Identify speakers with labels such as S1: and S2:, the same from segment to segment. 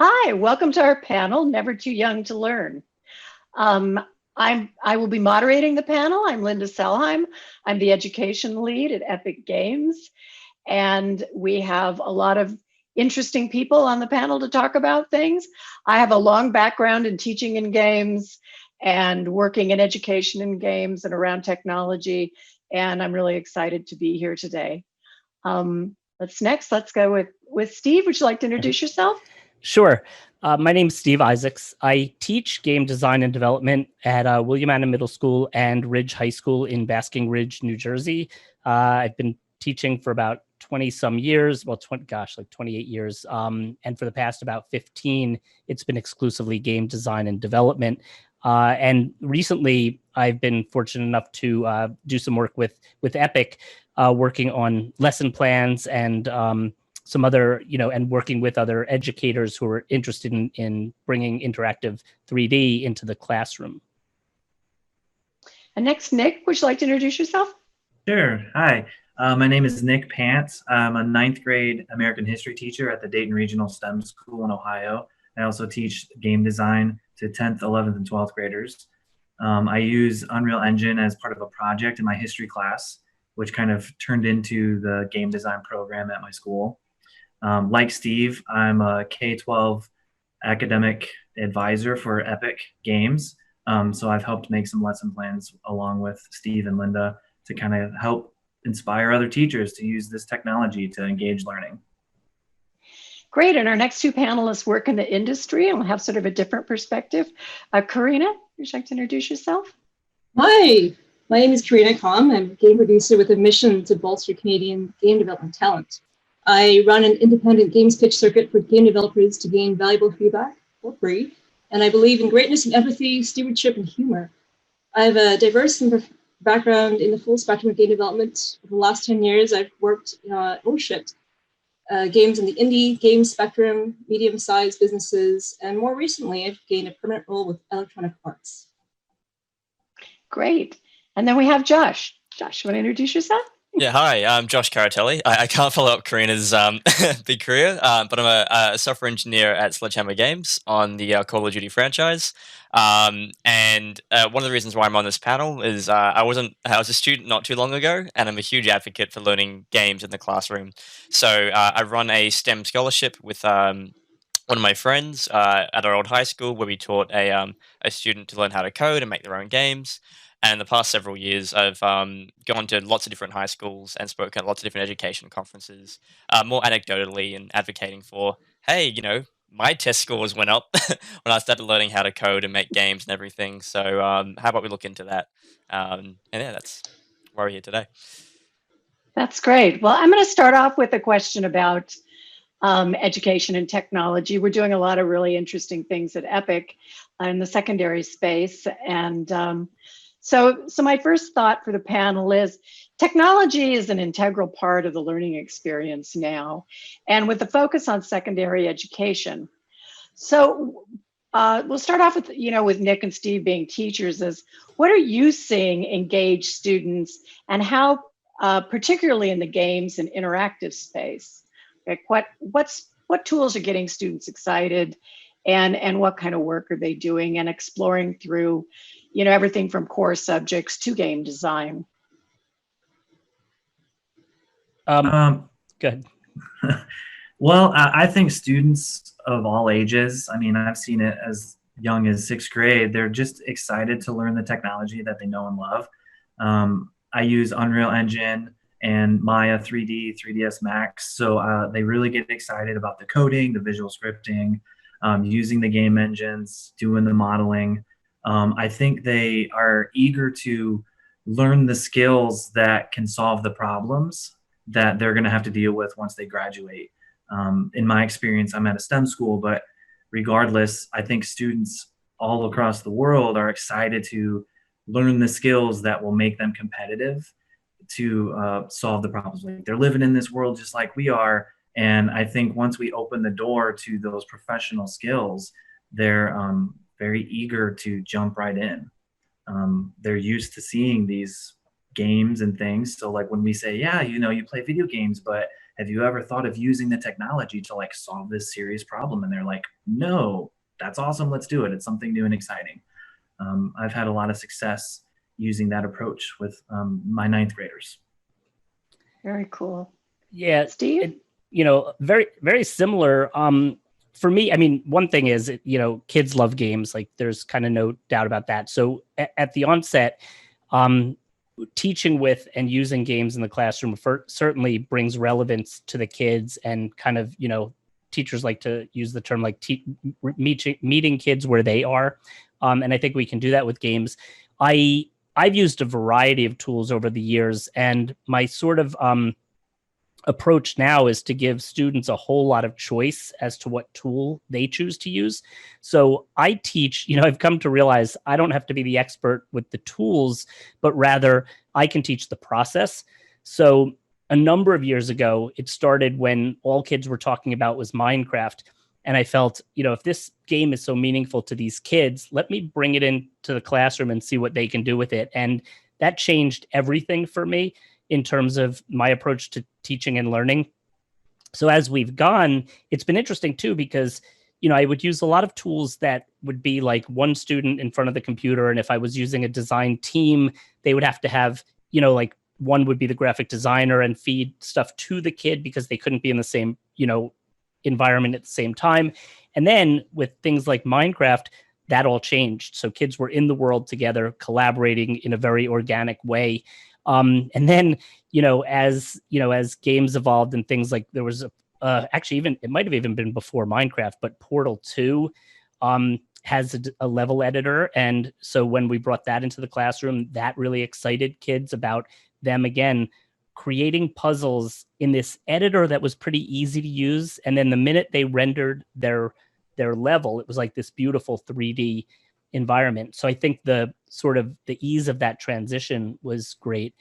S1: Hi, welcome to our panel, Never Too Young to Learn. Um, I will be moderating the panel. I'm Linda Sellheim. I'm the education lead at Epic Games. And we have a lot of interesting people on the panel to talk about things. I have a long background in teaching in games and working in education in games and around technology. And I'm really excited to be here today. Let's go with Steve. Would you like to introduce yourself?
S2: Sure. My name is Steve Isaacs. I teach game design and development at William Anna Middle School and Ridge High School in Basking Ridge, New Jersey. I've been teaching for about 20 some years, well, 28 years. And for the past about 15, it's been exclusively game design and development. And recently, I've been fortunate enough to do some work with Epic, working on lesson plans and some other, and working with other educators who are interested in bringing interactive 3D into the classroom.
S1: And next, Nick, would you like to introduce yourself?
S3: Sure. Hi, my name is Nick Pant. I'm a 9th grade American history teacher at the Dayton Regional STEM School in Ohio. I also teach game design to 10th, 11th, and 12th graders. I use Unreal Engine as part of a project in my history class, which kind of turned into the game design program at my school. Like Steve, I'm a K-12 academic advisor for Epic Games. So I've helped make some lesson plans along with Steve and Linda to kind of help inspire other teachers to use this technology to engage learning.
S1: Great, and our next two panelists work in the industry and will have sort of a different perspective. Carina, would you like to introduce yourself?
S4: Hi, my name is Carina. I'm a game producer with a mission to bolster Canadian game development talent. I run an independent games pitch circuit for game developers to gain valuable feedback for free, and I believe in greatness and empathy, stewardship, and humor. I have a diverse background in the full spectrum of game development. For the last 10 years, I've worked or shipped games in the indie game spectrum, medium-sized businesses, and more recently, I've gained a permanent role with Electronic Arts.
S1: Great. And then we have Josh. Josh, you want to introduce yourself?
S5: Yeah, hi, I'm Josh Caratelli. I can't follow up Carina's big career, but I'm a software engineer at Sledgehammer Games on the Call of Duty franchise. And one of the reasons why I'm on this panel is I was a student not too long ago, and I'm a huge advocate for learning games in the classroom. So I run a STEM scholarship with one of my friends at our old high school, where we taught a student to learn how to code and make their own games. And in the past several years, I've gone to lots of different high schools and spoken at lots of different education conferences, more anecdotally and advocating for, hey, my test scores went up when I started learning how to code and make games and everything. So how about we look into that? And yeah, that's why we're here today.
S1: That's great. Well, I'm going to start off with a question about education and technology. We're doing a lot of really interesting things at Epic in the secondary space. And so my first thought for the panel is technology is an integral part of the learning experience now, and with the focus on secondary education. So we'll start off with, with Nick and Steve being teachers, is what are you seeing engage students, and how, particularly in the games and interactive space, like what tools are getting students excited, and what kind of work are they doing and exploring through, everything from core subjects to game design?
S2: Good.
S3: Well, I think students of all ages, I mean, I've seen it as young as 6th grade, they're just excited to learn the technology that they know and love. I use Unreal Engine and Maya 3D, 3ds Max, so they really get excited about the coding, the visual scripting, using the game engines, doing the modeling. I think they are eager to learn the skills that can solve the problems that they're going to have to deal with once they graduate. In my experience, I'm at a STEM school, but regardless, I think students all across the world are excited to learn the skills that will make them competitive to solve the problems. Like, they're living in this world just like we are. And I think once we open the door to those professional skills, they're very eager to jump right in. They're used to seeing these games and things. So like when we say, yeah, you play video games, but have you ever thought of using the technology to like solve this serious problem? And they're like, no, that's awesome. Let's do it. It's something new and exciting. I've had a lot of success using that approach with my ninth graders.
S1: Very cool.
S2: Yeah,
S1: Steve?
S2: Very, very similar. For me, I mean, one thing is, kids love games. Like, there's kind of no doubt about that. So at the onset, teaching with and using games in the classroom certainly brings relevance to the kids, and kind of, teachers like to use the term like meeting kids where they are. And I think we can do that with games. I've used a variety of tools over the years, and my sort of approach now is to give students a whole lot of choice as to what tool they choose to use. So I teach, I've come to realize I don't have to be the expert with the tools, but rather I can teach the process. So a number of years ago, it started when all kids were talking about was Minecraft. And I felt, if this game is so meaningful to these kids, let me bring it into the classroom and see what they can do with it. And that changed everything for me in terms of my approach to teaching and learning. So as we've gone, it's been interesting too, because, I would use a lot of tools that would be like one student in front of the computer. And if I was using a design team, they would have to have, like one would be the graphic designer and feed stuff to the kid because they couldn't be in the same, environment at the same time. And then with things like Minecraft, that all changed. So kids were in the world together, collaborating in a very organic way. And then, as games evolved and things like there was it might have even been before Minecraft, but Portal 2 has a level editor. And so when we brought that into the classroom, that really excited kids about them, again, creating puzzles in this editor that was pretty easy to use. And then the minute they rendered their level, it was like this beautiful 3D environment. So I think the ease of that transition was great.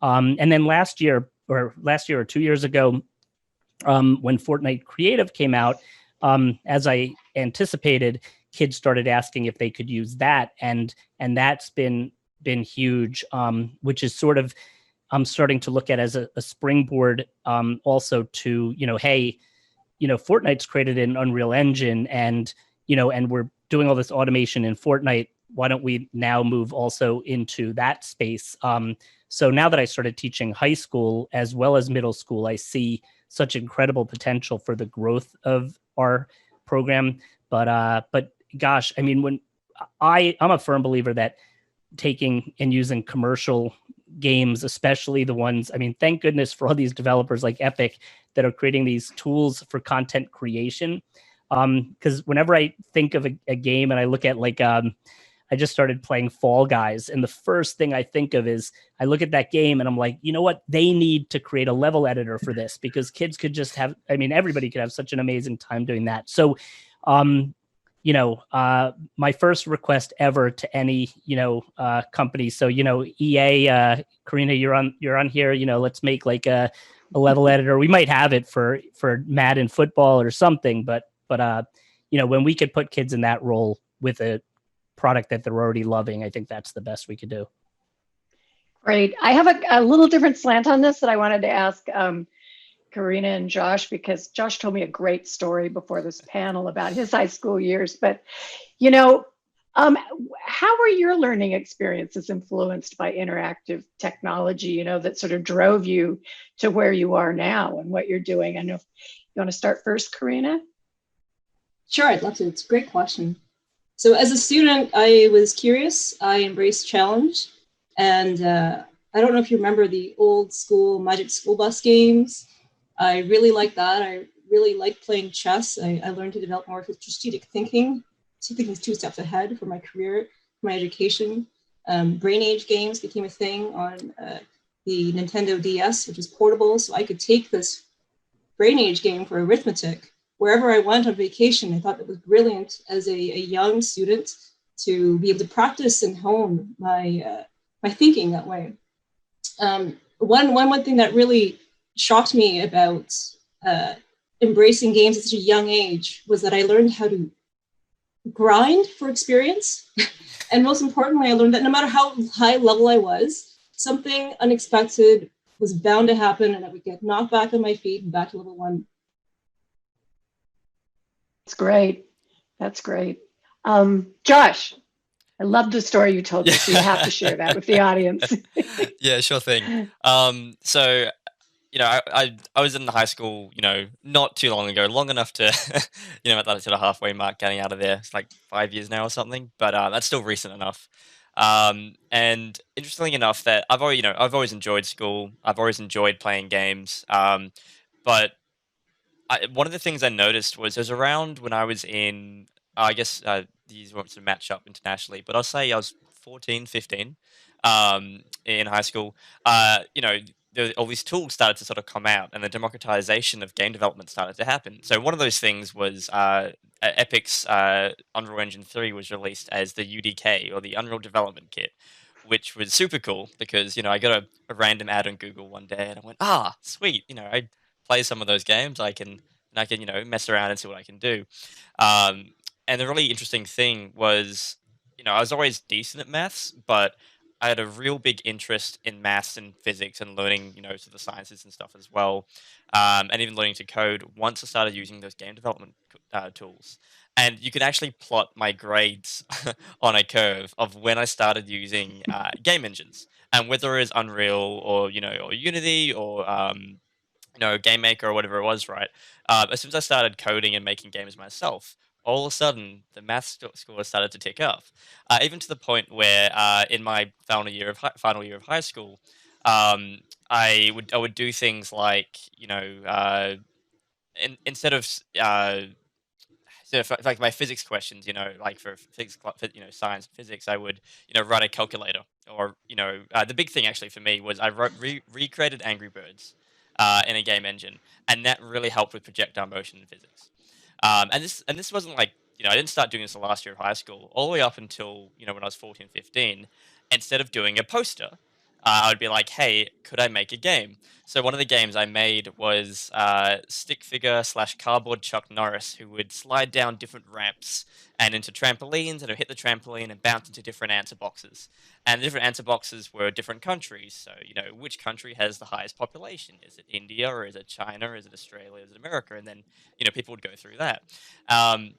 S2: And then last year or 2 years ago, when Fortnite Creative came out, as I anticipated, kids started asking if they could use that, and that's been huge, which is sort of I'm starting to look at as a springboard, also to hey, Fortnite's created an Unreal Engine, and and we're doing all this automation in Fortnite. Why don't we now move also into that space? So now that I started teaching high school as well as middle school, I see such incredible potential for the growth of our program. But gosh, I mean, when I'm a firm believer that taking and using commercial games, especially the ones, I mean, thank goodness for all these developers like Epic that are creating these tools for content creation. Because whenever I think of a game and I look at I just started playing Fall Guys, and the first thing I think of is I look at that game and I'm like, you know what? They need to create a level editor for this, because kids could just have, I mean, everybody could have such an amazing time doing that. So, my first request ever to any, company. So, EA, Carina, you're on here, let's make like a level editor. We might have it for Madden football or something, but when we could put kids in that role with a product that they're already loving, I think that's the best we could do.
S1: Great. I have a little different slant on this that I wanted to ask Carina and Josh, because Josh told me a great story before this panel about his high school years. But, how were your learning experiences influenced by interactive technology, that sort of drove you to where you are now and what you're doing? I know, you want to start first, Carina?
S4: Sure, I'd love to. It's a great question. So as a student, I was curious. I embraced challenge. And I don't know if you remember the old school Magic School Bus games. I really liked that. I really liked playing chess. I learned to develop more strategic thinking. So thinking 2 steps ahead for my career, for my education. Brain Age games became a thing on the Nintendo DS, which is portable. So I could take this Brain Age game for arithmetic wherever I went on vacation. I thought it was brilliant as a young student to be able to practice and hone my thinking that way. One thing that really shocked me about embracing games at such a young age was that I learned how to grind for experience. And most importantly, I learned that no matter how high level I was, something unexpected was bound to happen, and I would get knocked back on my feet and back to level 1.
S1: That's great. That's great. Josh, I love the story you told me, so you have to share that with the audience.
S5: Yeah, sure thing. So, I was in high school, not too long ago, long enough to, at that sort of halfway mark, getting out of there. It's like 5 years now or something, but that's still recent enough. And interestingly enough, that I've always enjoyed school. I've always enjoyed playing games. But one of the things I noticed was around when I was in, I guess these won't sort of match up internationally, but I'll say I was 14, 15 in high school. All these tools started to sort of come out, and the democratization of game development started to happen. So one of those things was Epic's Unreal Engine 3 was released as the UDK, or the Unreal Development Kit, which was super cool because, I got a random ad on Google one day and I went, sweet, I play some of those games. I can, mess around and see what I can do. And the really interesting thing was, I was always decent at maths, but I had a real big interest in maths and physics and learning, sort of the sciences and stuff as well, and even learning to code once I started using those game development tools. And you can actually plot my grades on a curve of when I started using game engines, and whether it's Unreal or or Unity or Game Maker or whatever it was, right? As soon as I started coding and making games myself, all of a sudden the math score started to tick up, even to the point where in my final year of high school, I would do things like instead of so for, like my physics questions, like for physics, science and physics, I would, write a calculator, or, the big thing actually for me was I recreated Angry Birds in a game engine, and that really helped with projectile motion in physics. And this wasn't like, I didn't start doing this the last year of high school, all the way up until, when I was 14, 15. Instead of doing a poster, I would be like, hey, could I make a game? So one of the games I made was stick figure / cardboard Chuck Norris, who would slide down different ramps and into trampolines, and would hit the trampoline and bounce into different answer boxes. And the different answer boxes were different countries. So, which country has the highest population? Is it India, or is it China, or is it Australia, is it America? And then, people would go through that. And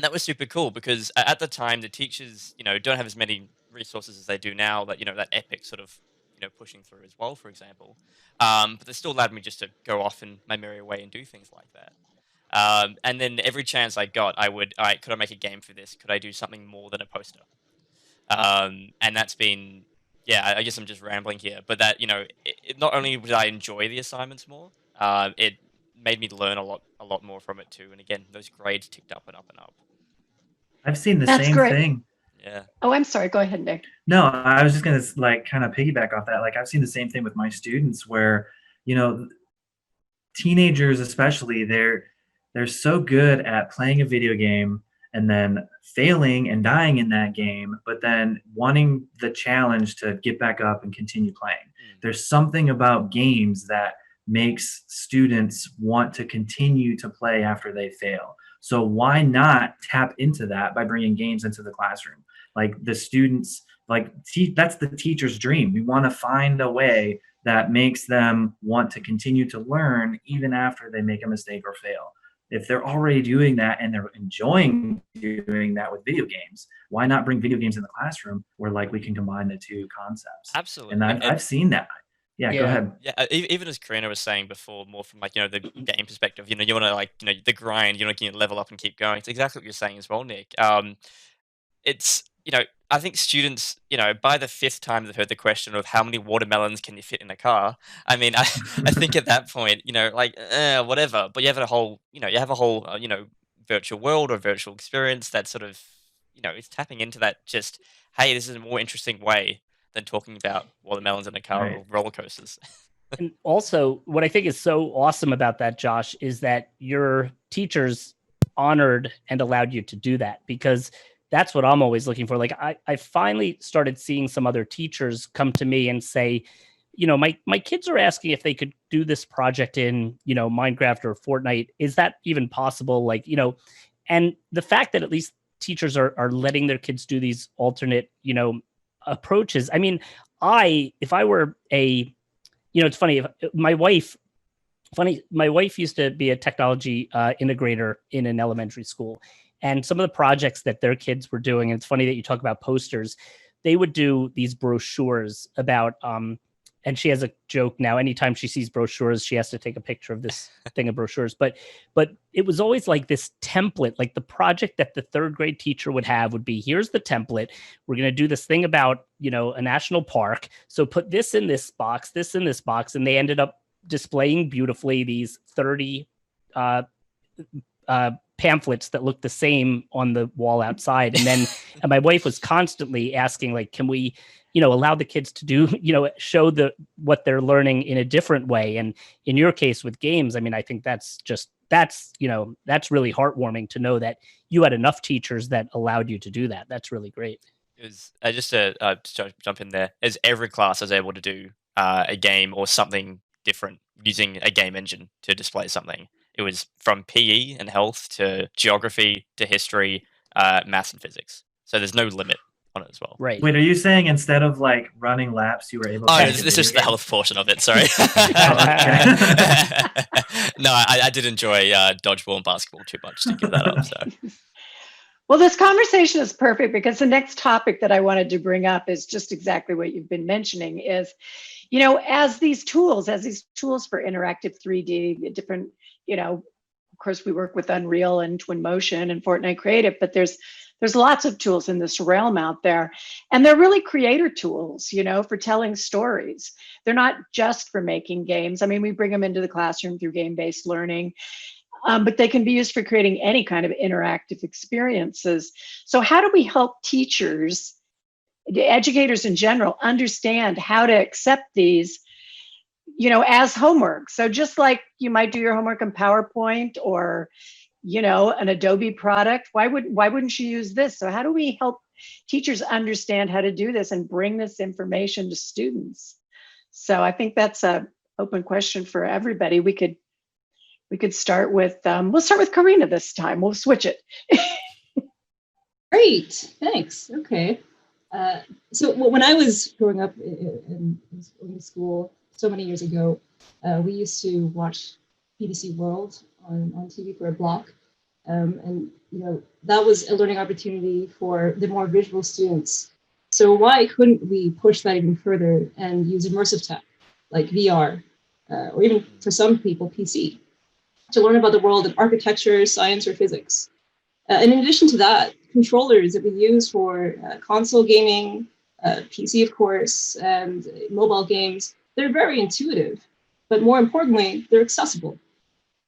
S5: that was super cool because at the time the teachers, don't have as many resources as they do now. That that Epic sort of, pushing through as well, for example. But they still allowed me just to go off in my merry way and do things like that. And then every chance I got, I would, all right, could I make a game for this? Could I do something more than a poster? And that's been, yeah, I guess I'm just rambling here, but that, not only did I enjoy the assignments more, it made me learn a lot more from it too. And again, those grades ticked up and up and up.
S3: I've seen the
S1: That's
S3: same
S1: great.
S3: thing.
S5: Yeah.
S1: Oh, I'm sorry. Go ahead, Nick.
S3: No, I was just gonna like kind of piggyback off that. Like I've seen the same thing with my students where, teenagers especially, they're so good at playing a video game and then failing and dying in that game, but then wanting the challenge to get back up and continue playing. There's something about games that makes students want to continue to play after they fail. So why not tap into that by bringing games into the classroom? Like the students, that's the teacher's dream. We want to find a way that makes them want to continue to learn even after they make a mistake or fail. If they're already doing that and they're enjoying doing that with video games, why not bring video games in the classroom where we can combine the two concepts?
S5: Absolutely.
S3: And I've seen that. Yeah, go ahead.
S5: Yeah, even as Carina was saying before, more from the game perspective, you want to the grind, you want to level up and keep going. It's exactly what you're saying as well, Nick. It's I think students, by the 5th time they've heard the question of how many watermelons can you fit in a car, I mean, I think at that point, whatever. But you have a whole, virtual world or virtual experience that sort of, is tapping into that. Just, hey, this is a more interesting way than talking about watermelons in a car or roller coasters.
S2: And also, what I think is so awesome about that, Josh, is that your teachers honored and allowed you to do that, because that's what I'm always looking for. Like I finally started seeing some other teachers come to me and say, my kids are asking if they could do this project in, Minecraft or Fortnite. Is that even possible? And the fact that at least teachers are letting their kids do these alternate, approaches. I mean, if I were a it's funny. My wife used to be a technology integrator in an elementary school. And some of the projects that their kids were doing, and it's funny that you talk about posters, they would do these brochures about, and she has a joke now, anytime she sees brochures, she has to take a picture of this thing of brochures. But it was always like this template, like the project that the third grade teacher would have would be, here's the template. We're going to do this thing about, a national park. So put this in this box, this in this box. And they ended up displaying beautifully these 30 pamphlets that looked the same on the wall outside. And then and my wife was constantly asking, like, can we, allow the kids to do, show what they're learning in a different way. And in your case with games, I mean, I think that's really heartwarming to know that you had enough teachers that allowed you to do that. That's really great.
S5: It was just to jump in there, as every class was able to do a game or something different using a game engine to display something. It was from PE and health to geography to history, maths and physics. So there's no limit on it as well.
S2: Right.
S3: Wait, are you saying instead of like running laps, you were able to?
S5: Oh, this is just the health portion of it. Sorry. No, I did enjoy dodgeball and basketball too much to give that up. So.
S1: Well, this conversation is perfect because the next topic that I wanted to bring up is just exactly what you've been mentioning is, as these tools for interactive 3D, different, of course, we work with Unreal and Twinmotion and Fortnite Creative, but there's lots of tools in this realm out there. And they're really creator tools, for telling stories. They're not just for making games. I mean, we bring them into the classroom through game-based learning. But they can be used for creating any kind of interactive experiences. So how do we help teachers, educators in general, understand how to accept these, as homework? So just like you might do your homework in PowerPoint or, an Adobe product, why wouldn't you use this? So how do we help teachers understand how to do this and bring this information to students? So I think that's an open question for everybody. We could start with, we'll start with Carina this time. We'll switch it.
S4: Great, thanks. Okay. So when I was growing up in school so many years ago, we used to watch BBC World on TV for a block. And that was a learning opportunity for the more visual students. So why couldn't we push that even further and use immersive tech like VR, or even for some people, PC, to learn about the world of architecture, science, or physics? And in addition to that, controllers that we use for console gaming, PC, of course, and mobile games, they're very intuitive, but more importantly, they're accessible.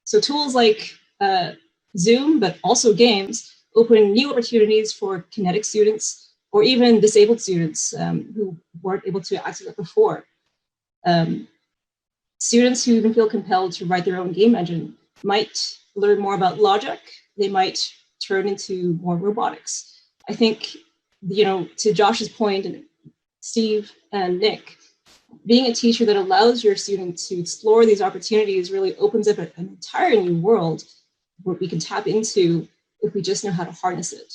S4: So tools like Zoom, but also games, open new opportunities for kinetic students or even disabled students who weren't able to access it before. Students who even feel compelled to write their own game engine might learn more about logic. They might turn into more robotics. I think, to Josh's point, and Steve and Nick, being a teacher that allows your students to explore these opportunities really opens up an entire new world where we can tap into if we just know how to harness it.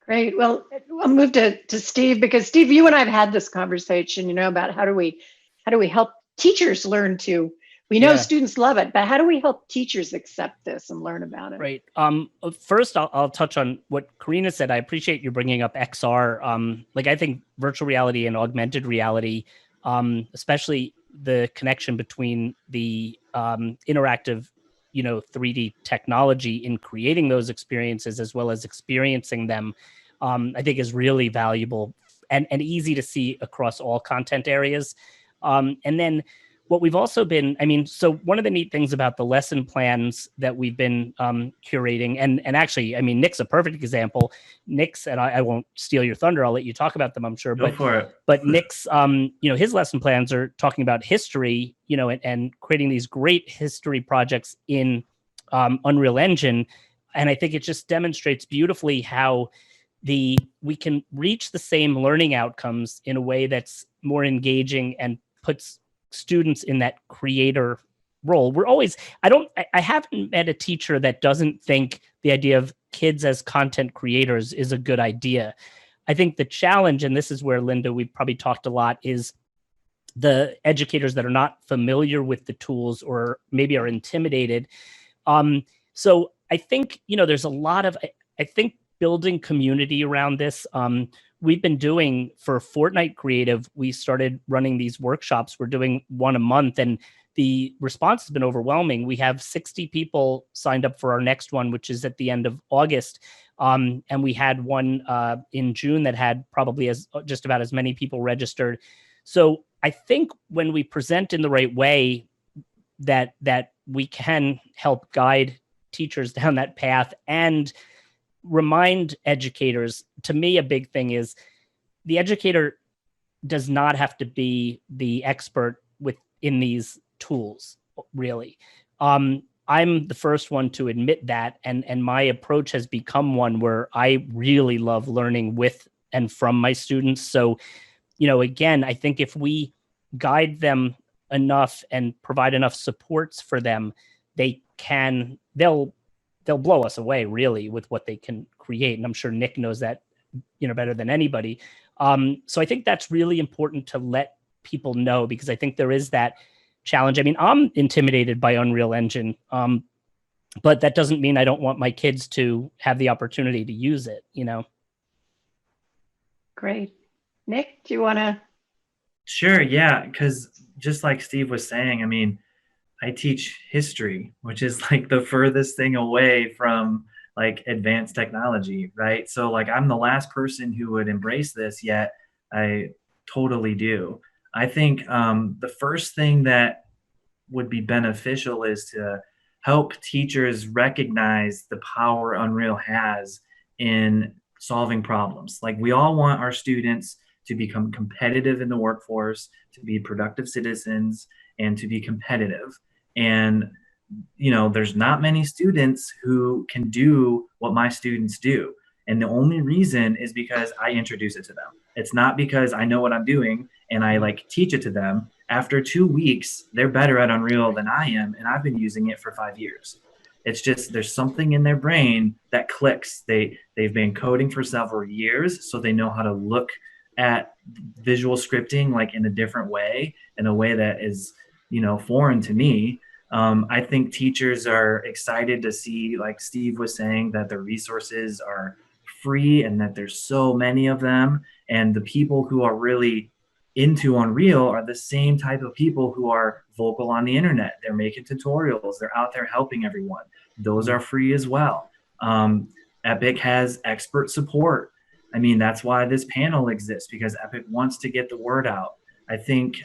S1: Great. Well, I'll move to Steve, because Steve, you and I have had this conversation, about how do we help teachers learn to. We know students love it, but how do we help teachers accept this and learn about it?
S2: Right. First, I'll touch on what Carina said. I appreciate you bringing up XR. I think virtual reality and augmented reality, especially the connection between the interactive, 3D technology in creating those experiences as well as experiencing them, I think is really valuable and easy to see across all content areas. And then what we've also been, so one of the neat things about the lesson plans that we've been curating, and actually, Nick's a perfect example. Nick's, and I won't steal your thunder, I'll let you talk about them, I'm sure.
S3: Go for it.
S2: But Nick's, his lesson plans are talking about history, and creating these great history projects in Unreal Engine. And I think it just demonstrates beautifully how we can reach the same learning outcomes in a way that's more engaging and puts students in that creator role. I haven't met a teacher that doesn't think the idea of kids as content creators is a good idea. I think the challenge, and this is where, Linda, we've probably talked a lot, is the educators that are not familiar with the tools or maybe are intimidated. So I think, there's a lot of, I think building community around this. We've been doing for Fortnite Creative, we started running these workshops. We're doing one a month, and the response has been overwhelming. We have 60 people signed up for our next one, which is at the end of August. And we had one in June that had probably just about as many people registered. So I think when we present in the right way, that we can help guide teachers down that path and remind educators. To me, a big thing is the educator does not have to be the expert within these tools, really. I'm the first one to admit that, and my approach has become one where I really love learning with and from my students. So, again, I think if we guide them enough and provide enough supports for them, they'll blow us away, really, with what they can create. And I'm sure Nick knows that, better than anybody. So I think that's really important to let people know, because I think there is that challenge. I mean, I'm intimidated by Unreal Engine, but that doesn't mean I don't want my kids to have the opportunity to use it,
S1: Great. Nick, do you want to?
S3: Sure, yeah, because just like Steve was saying, I mean, I teach history, which is like the furthest thing away from like advanced technology, right? So like I'm the last person who would embrace this, yet I totally do. I think the first thing that would be beneficial is to help teachers recognize the power Unreal has in solving problems. Like we all want our students to become competitive in the workforce, to be productive citizens, and to be competitive. And, there's not many students who can do what my students do. And the only reason is because I introduce it to them. It's not because I know what I'm doing and I like teach it to them. After 2 weeks, they're better at Unreal than I am. And I've been using it for 5 years. It's just, there's something in their brain that clicks. They've been coding for several years, so they know how to look at visual scripting like in a different way, in a way that is, foreign to me. I think teachers are excited to see, like Steve was saying, that the resources are free and that there's so many of them. And the people who are really into Unreal are the same type of people who are vocal on the internet. They're making tutorials. They're out there helping everyone. Those are free as well. Epic has expert support. I mean, that's why this panel exists, because Epic wants to get the word out. I think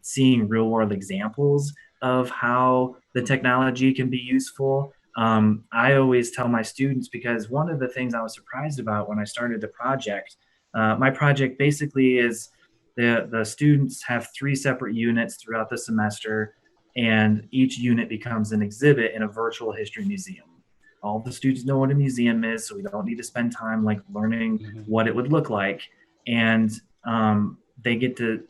S3: seeing real world examples of how the technology can be useful. I always tell my students, because one of the things I was surprised about when I started the project, my project basically is the students have 3 separate units throughout the semester, and each unit becomes an exhibit in a virtual history museum. All the students know what a museum is, so we don't need to spend time like learning what it would look like. And they get to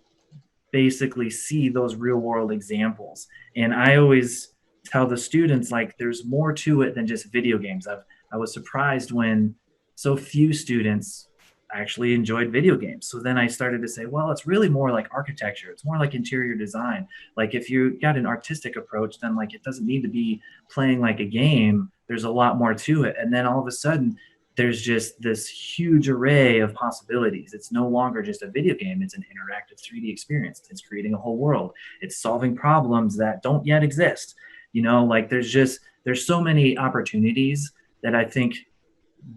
S3: basically see those real world examples. And I always tell the students, like, there's more to it than just video games. I was surprised when so few students actually enjoyed video games. So then I started to say, well, it's really more like architecture. It's more like interior design. Like if you got an artistic approach, then like it doesn't need to be playing like a game. There's a lot more to it. And then all of a sudden, there's just this huge array of possibilities. It's no longer just a video game. It's an interactive 3D experience. It's creating a whole world. It's solving problems that don't yet exist. Like there's so many opportunities that I think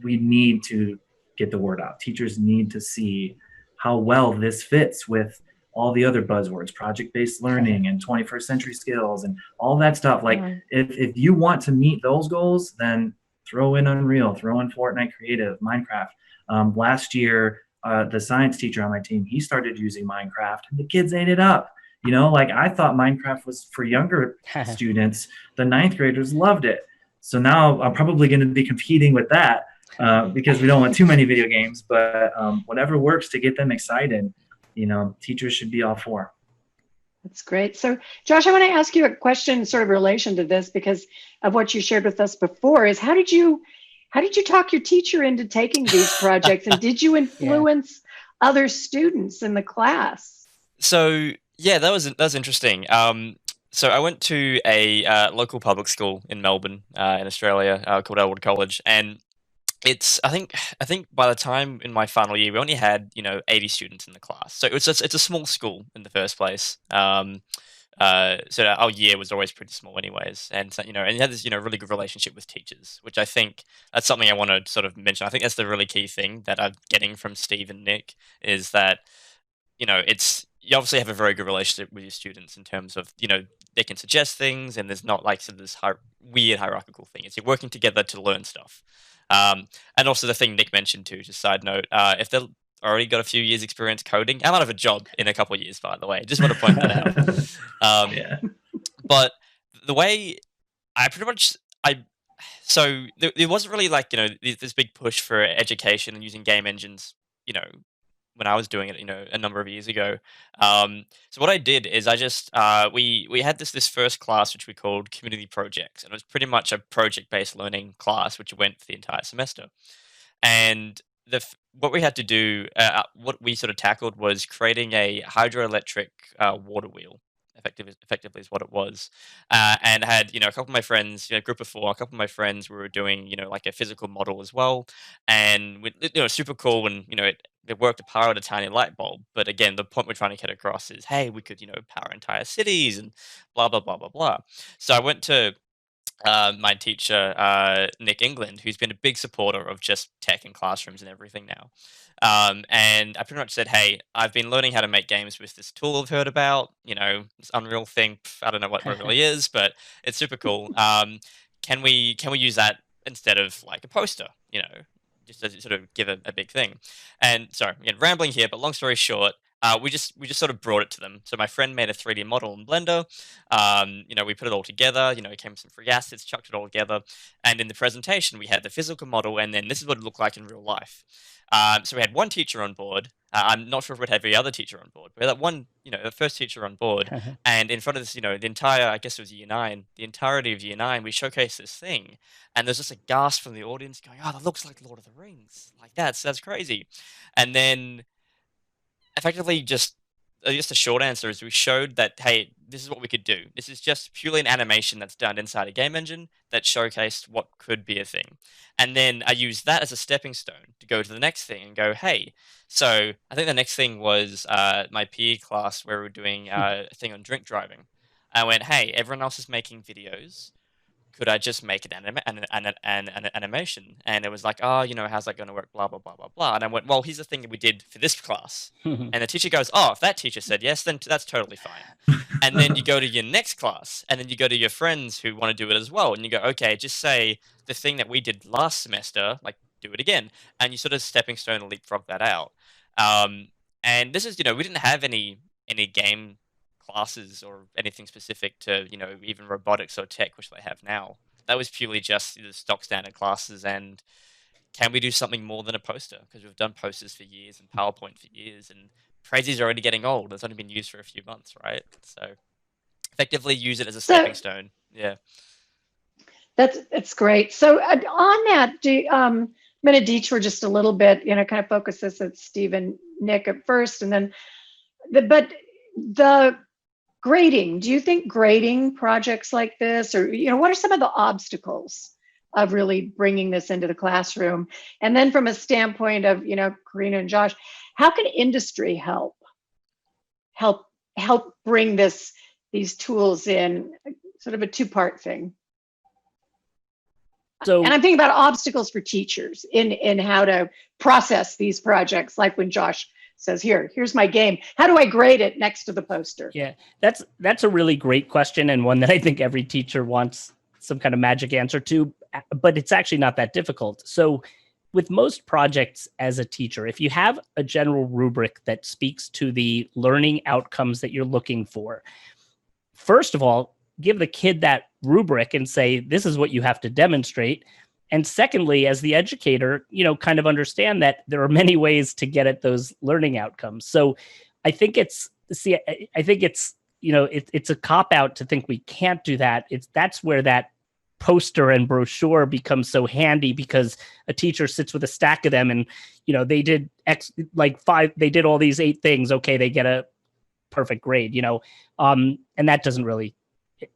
S3: we need to get the word out. Teachers need to see how well this fits with all the other buzzwords, project-based learning and 21st century skills and all that stuff. Like if you want to meet those goals, then throw in Unreal, throw in Fortnite Creative, Minecraft. Last year, the science teacher on my team, he started using Minecraft and the kids ate it up. Like I thought Minecraft was for younger students. The 9th graders loved it. So now I'm probably going to be competing with that because we don't want too many video games, but whatever works to get them excited, teachers should be all for.
S1: That's great. So Josh, I want to ask you a question sort of in relation to this because of what you shared with us before is how did you talk your teacher into taking these projects and did you influence other students in the class?
S5: So Yeah, that was interesting. So I went to a local public school in Melbourne, in Australia, called Elwood College, and it's I think by the time in my final year we only had 80 students in the class, so it's a small school in the first place. So our year was always pretty small, anyways, and so, and you had this really good relationship with teachers, which I think that's something I want to sort of mention. I think that's the really key thing that I'm getting from Steve and Nick is that it's you obviously have a very good relationship with your students in terms of they can suggest things, and there's not like sort of this weird hierarchical thing. It's you're working together to learn stuff. And also the thing Nick mentioned too, just side note, if they've already got a few years experience coding, I'm out of a job in a couple of years, by the way. Just want to point that out.
S3: Yeah.
S5: But the way I pretty much so there wasn't really like this big push for education and using game engines, you know, when I was doing it, a number of years ago. So what I did is I just we had this first class which we called community projects, and it was pretty much a project based learning class which went for the entire semester. And what we had to do, what we sort of tackled was creating a hydroelectric water wheel. Effectively is what it was, and had a couple of my friends, group of four, a couple of my friends we were doing like a physical model as well, and super cool when it worked to power a tiny light bulb. But again, the point we're trying to get across is, hey, we could power entire cities and blah blah blah blah blah. So I went to my teacher, Nick England, who's been a big supporter of just tech in classrooms and everything now. And I pretty much said, hey, I've been learning how to make games with this tool I've heard about, this Unreal thing. I don't know what it really is, but it's super cool. Can we use that instead of like a poster, just to sort of give a big thing? And sorry, again, rambling here, but long story short, we just sort of brought it to them. So my friend made a 3D model in Blender. We put it all together. It came with some free assets, chucked it all together. And in the presentation, we had the physical model, and then this is what it looked like in real life. So we had one teacher on board. I'm not sure if we'd have every other teacher on board. We had that one, the first teacher on board. And in front of this, the entire, I guess it was year 9, the entirety of year 9, we showcased this thing. And there's just a gasp from the audience going, oh, that looks like Lord of the Rings. Like, that's crazy. And then effectively just a short answer is we showed that, hey, this is what we could do. This is just purely an animation that's done inside a game engine that showcased what could be a thing. And then I used that as a stepping stone to go to the next thing and go, hey, so I think the next thing was my PE class where we were doing a thing on drink driving. I went, hey, everyone else is making videos. Could I just make an animation? And it was like, oh, how's that going to work? Blah, blah, blah, blah, blah. And I went, well, here's the thing that we did for this class. And the teacher goes, oh, if that teacher said yes, then that's totally fine. And then you go to your next class, and then you go to your friends who want to do it as well. And you go, okay, just say the thing that we did last semester, like do it again. And you sort of stepping stone and leapfrog that out. And this is, we didn't have any game classes or anything specific to even robotics or tech, which they have now. That was purely just the stock standard classes. And can we do something more than a poster? Because we've done posters for years and PowerPoint for years, and Crazy's already getting old. It's only been used for a few months, right? So effectively use it as a stepping stone. Yeah,
S1: that's great. So on that, I'm going to detour just a little bit, kind of focus this at Steve and Nick at first, and then the grading. Do you think grading projects like this, or what are some of the obstacles of really bringing this into the classroom? And then from a standpoint of Carina and Josh, how can industry help bring these tools in? Sort of a two-part thing.
S2: So,
S1: and I'm thinking about obstacles for teachers in how to process these projects, like when Josh says, here's my game. How do I grade it next to the poster?
S2: Yeah, that's a really great question, and one that I think every teacher wants some kind of magic answer to, but it's actually not that difficult. So with most projects as a teacher, if you have a general rubric that speaks to the learning outcomes that you're looking for, first of all, give the kid that rubric and say, this is what you have to demonstrate. And secondly, as the educator, kind of understand that there are many ways to get at those learning outcomes. So I think it's a cop out to think we can't do that. That's where that poster and brochure becomes so handy, because a teacher sits with a stack of them and, they did they did all these 8 things. Okay, they get a perfect grade, and that doesn't really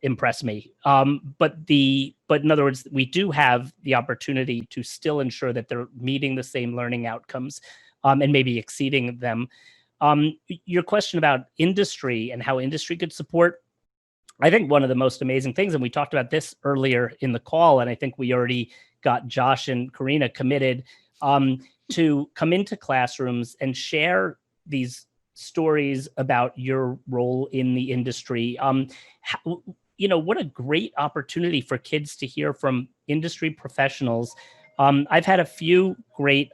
S2: impress me. But in other words, we do have the opportunity to still ensure that they're meeting the same learning outcomes, and maybe exceeding them. Your question about industry and how industry could support, I think one of the most amazing things, and we talked about this earlier in the call, and I think we already got Josh and Carina committed to come into classrooms and share these stories about your role in the industry. What a great opportunity for kids to hear from industry professionals. I've had a few great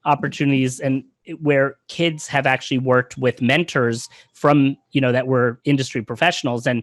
S2: opportunities and where kids have actually worked with mentors from, that were industry professionals. And,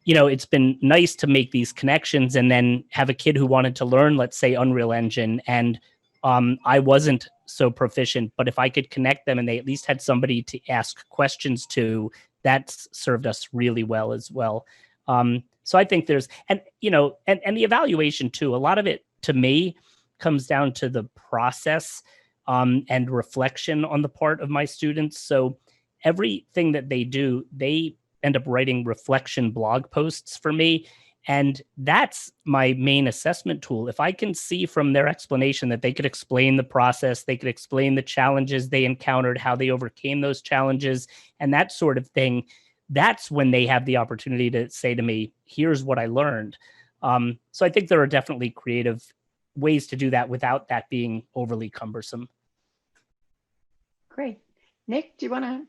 S2: it's been nice to make these connections and then have a kid who wanted to learn, let's say, Unreal Engine. And I wasn't so proficient, but if I could connect them and they at least had somebody to ask questions to, that's served us really well as well. So I think there's, and the evaluation too, a lot of it to me comes down to the process and reflection on the part of my students. So everything that they do, they end up writing reflection blog posts for me. And that's my main assessment tool. If I can see from their explanation that they could explain the process, they could explain the challenges they encountered, how they overcame those challenges, and that sort of thing, that's when they have the opportunity to say to me, here's what I learned. So I think there are definitely creative ways to do that without that being overly cumbersome.
S1: Great. Nick, do you want to?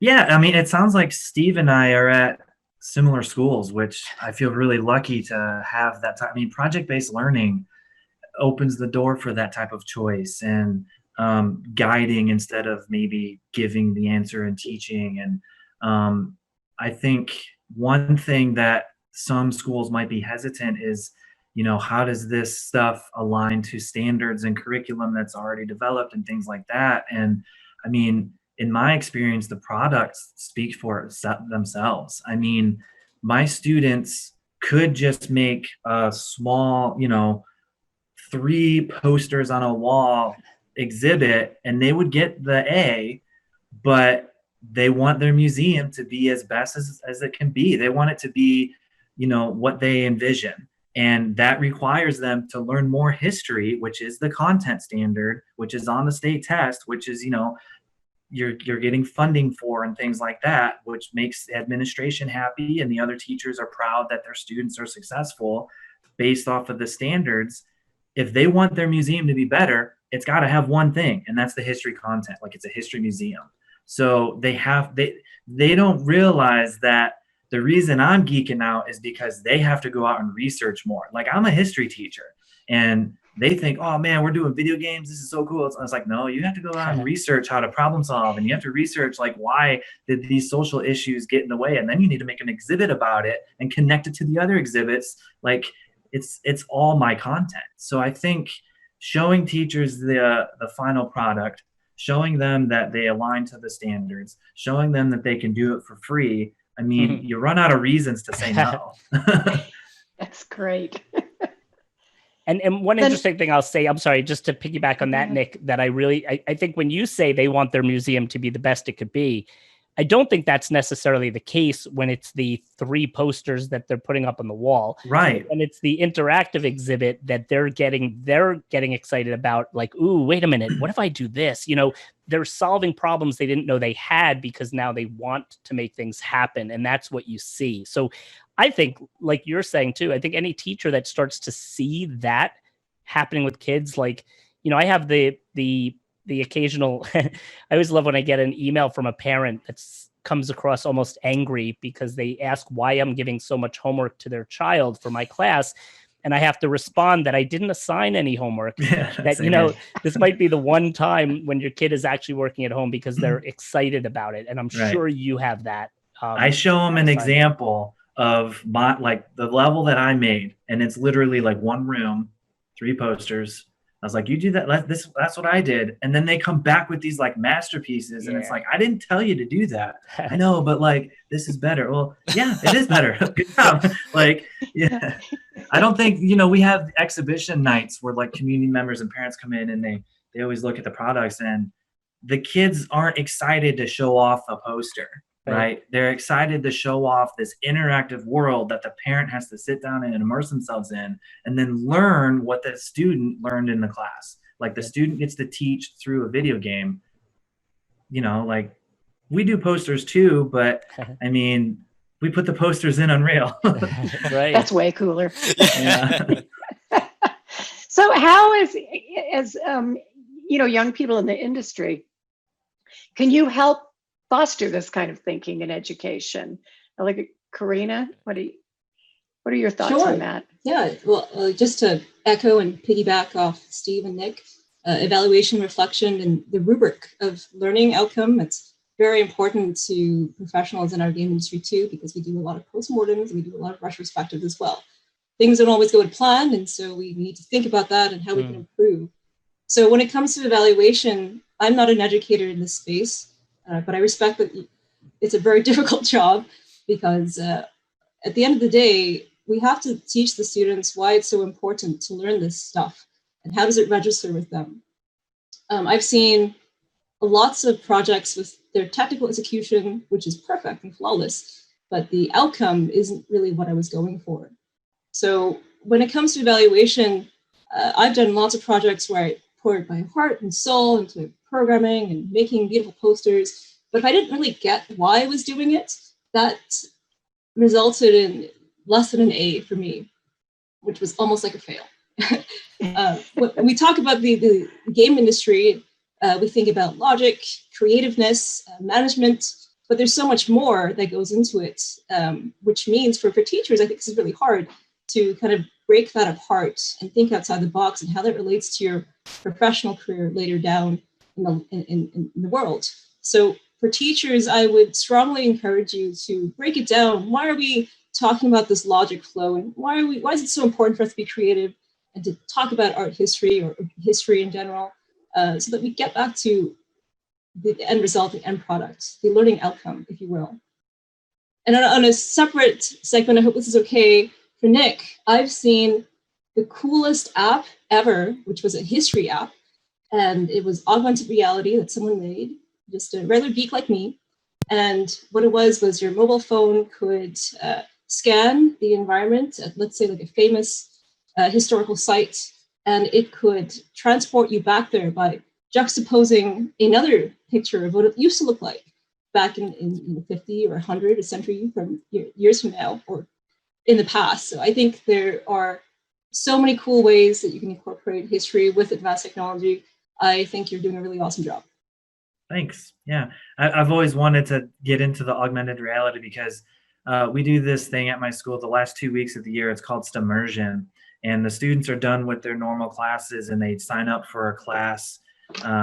S3: Yeah, I mean, it sounds like Steve and I are at similar schools, which I feel really lucky to have that time. I mean, project-based learning opens the door for that type of choice and guiding instead of maybe giving the answer and teaching. And I think one thing that some schools might be hesitant is, how does this stuff align to standards and curriculum that's already developed and things like that? And I mean, in my experience, the products speak for themselves. I mean, my students could just make a small, 3 posters on a wall exhibit and they would get the A, but they want their museum to be as best as it can be. They want it to be, what they envision. And that requires them to learn more history, which is the content standard, which is on the state test, which is, you're getting funding for and things like that, which makes administration happy and the other teachers are proud that their students are successful based off of the standards. If they want their museum to be better, it's got to have one thing, and that's the history content. Like, it's a history museum. So they don't realize that the reason I'm geeking out is because they have to go out and research more. Like, I'm a history teacher and they think, oh man, we're doing video games, this is so cool. I was like, no, you have to go out and research how to problem solve, and you have to research, like, why did these social issues get in the way, and then you need to make an exhibit about it and connect it to the other exhibits. Like, it's all my content. So I think showing teachers the final product, showing them that they align to the standards, showing them that they can do it for free. I mean, you run out of reasons to say no.
S1: That's great.
S2: And one interesting thing I'll say, I'm sorry, just to piggyback on that, Nick, that I think when you say they want their museum to be the best it could be, I don't think that's necessarily the case when it's the 3 posters that they're putting up on the wall.
S3: Right.
S2: And it's the interactive exhibit that they're getting excited about, like, ooh, wait a minute, what if I do this? They're solving problems they didn't know they had because now they want to make things happen. And that's what you see. So I think, like you're saying too, I think any teacher that starts to see that happening with kids, like, I have the occasional, I always love when I get an email from a parent that comes across almost angry because they ask why I'm giving so much homework to their child for my class. And I have to respond that I didn't assign any homework.
S3: Yeah,
S2: that, this might be the one time when your kid is actually working at home because they're excited about it. And I'm sure you have that.
S3: I show them an example of the level that I made. And it's literally like 1 room, 3 posters. I was like, you do that. That's what I did. And then they come back with these like masterpieces. And it's like, I didn't tell you to do that. I know, but like, this is better. Well, yeah, it is better. Good job. Like, yeah. I don't think, we have exhibition nights where like community members and parents come in and they always look at the products, and the kids aren't excited to show off a poster. right? They're excited to show off this interactive world that the parent has to sit down and immerse themselves in, and then learn what the student learned in the class. Like the student gets to teach through a video game. You know, like we do posters too, but I mean, we put the posters in Unreal.
S2: Right.
S1: That's way cooler.
S3: Yeah.
S1: So how as young people in the industry, can you help foster this kind of thinking in education? Like Carina, what are your thoughts
S4: Sure.
S1: on that?
S4: Yeah, well, just to echo and piggyback off Steve and Nick, evaluation, reflection, and the rubric of learning outcome, it's very important to professionals in our game industry too, because we do a lot of postmortems and we do a lot of retrospectives as well. Things don't always go to plan, and so we need to think about that and how we can improve. So when it comes to evaluation, I'm not an educator in this space, but I respect that it's a very difficult job, because at the end of the day, we have to teach the students why it's so important to learn this stuff and how does it register with them. I've seen lots of projects with their technical execution, which is perfect and flawless, but the outcome isn't really what I was going for. So when it comes to evaluation, I've done lots of projects where I poured my heart and soul into programming and making beautiful posters, but if I didn't really get why I was doing it, that resulted in less than an A for me, which was almost like a fail. When we talk about the game industry, we think about logic, creativeness, management, but there's so much more that goes into it, which means for teachers, I think this is really hard to kind of break that apart and think outside the box and how that relates to your professional career later down in the world. So for teachers, I would strongly encourage you to break it down. Why are we talking about this logic flow, and why is it so important for us to be creative and to talk about art history or history in general, so that we get back to the end result, the end product, the learning outcome, if you will. And on a separate segment, I hope this is okay for Nick, I've seen the coolest app ever, which was a history app, and it was augmented reality that someone made, just a regular geek like me. And what it was your mobile phone could scan the environment at, let's say, like a famous historical site, and it could transport you back there by juxtaposing another picture of what it used to look like back in 50 or 100, a century from years from now, or in the past. So I think there are so many cool ways that you can incorporate history with advanced technology. I think you're doing a really awesome job.
S3: Thanks. Yeah, I've always wanted to get into the augmented reality because we do this thing at my school the last 2 weeks of the year. It's called Stummersion, and the students are done with their normal classes and they sign up for a class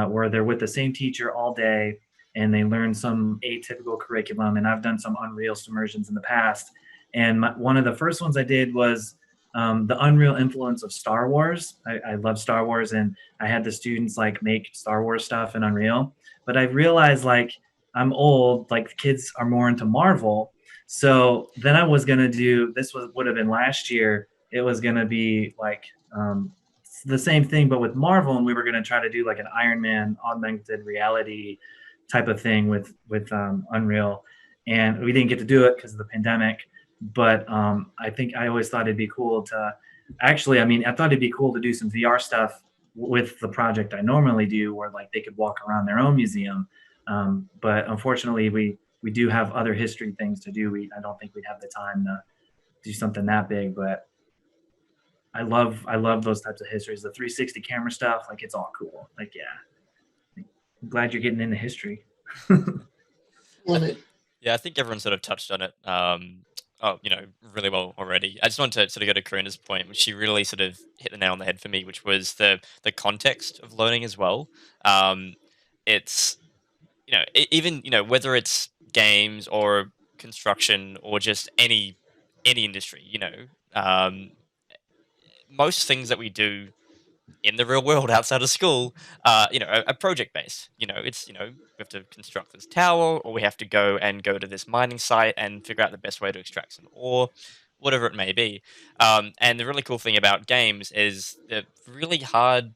S3: where they're with the same teacher all day and they learn some atypical curriculum. And I've done some Unreal Stummersions in the past. And one of the first ones I did was the Unreal influence of Star Wars. I love Star Wars, and I had the students like make Star Wars stuff in Unreal. But I realized like I'm old, like the kids are more into Marvel. So then I was gonna do, would have been last year. It was gonna be like the same thing, but with Marvel, and we were gonna try to do like an Iron Man augmented reality type of thing with Unreal, and we didn't get to do it because of the pandemic. But I think I always thought it'd be cool to I thought it'd be cool to do some VR stuff with the project I normally do, where like they could walk around their own museum. But unfortunately, we do have other history things to do. I don't think we'd have the time to do something that big, but I love those types of histories, the 360 camera stuff. Like it's all cool. Like, yeah, I'm glad you're getting into history.
S4: Love it.
S5: Yeah, I think everyone sort of touched on it, really well already. I just wanted to sort of go to Karina's point, which she really sort of hit the nail on the head for me, which was the context of learning as well. It's even whether it's games or construction or just any industry, most things that we do in the real world outside of school, are project based. It's we have to construct this tower, or we have to go to this mining site and figure out the best way to extract some ore, whatever it may be. And the really cool thing about games is they're really hard.